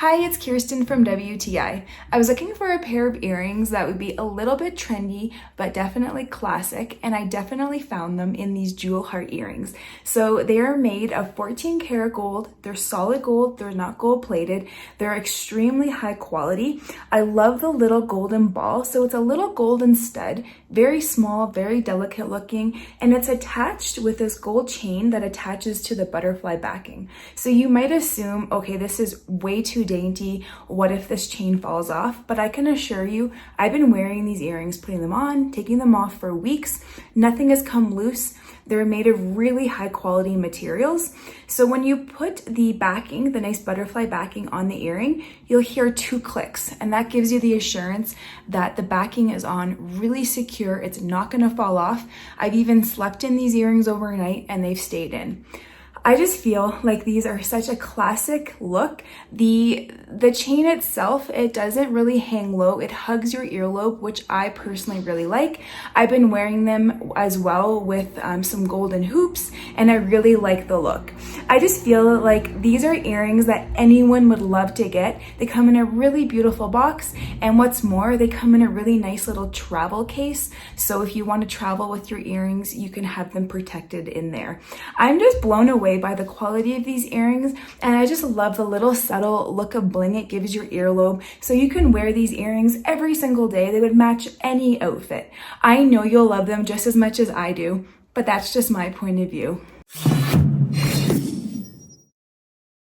Hi, it's Kirsten from WTI. I was looking for a pair of earrings that would be a little bit trendy, but definitely classic, and I definitely found them in these JewelHeart earrings. So they are made of 14 karat gold. They're solid gold. They're not gold plated. They're extremely high quality. I love the little golden ball. So it's a little golden stud, very small, very delicate looking, and it's attached with this gold chain that attaches to the butterfly backing. So you might assume, okay, this is way too dainty. What if this chain falls off? But I can assure you, I've been wearing these earrings, putting them on, taking them off for weeks. Nothing has come loose. They're made of really high quality materials. So when you put the backing, the nice butterfly backing on the earring, you'll hear 2 clicks, and that gives you the assurance that the backing is on really secure. It's not gonna fall off. I've even slept in these earrings overnight and they've stayed in. I just feel like these are such a classic look. The chain itself, it doesn't really hang low. It hugs your earlobe, which I personally really like. I've been wearing them as well with some golden hoops, and I really like the look. I just feel like these are earrings that anyone would love to get. They come in a really beautiful box, and what's more, they come in a really nice little travel case. So if you want to travel with your earrings, you can have them protected in there. I'm just blown away by the quality of these earrings, and I just love the little subtle look of bling it gives your earlobe. So you can wear these earrings every single day. They would match any outfit. I know you'll love them just as much as I do, but that's just my point of view.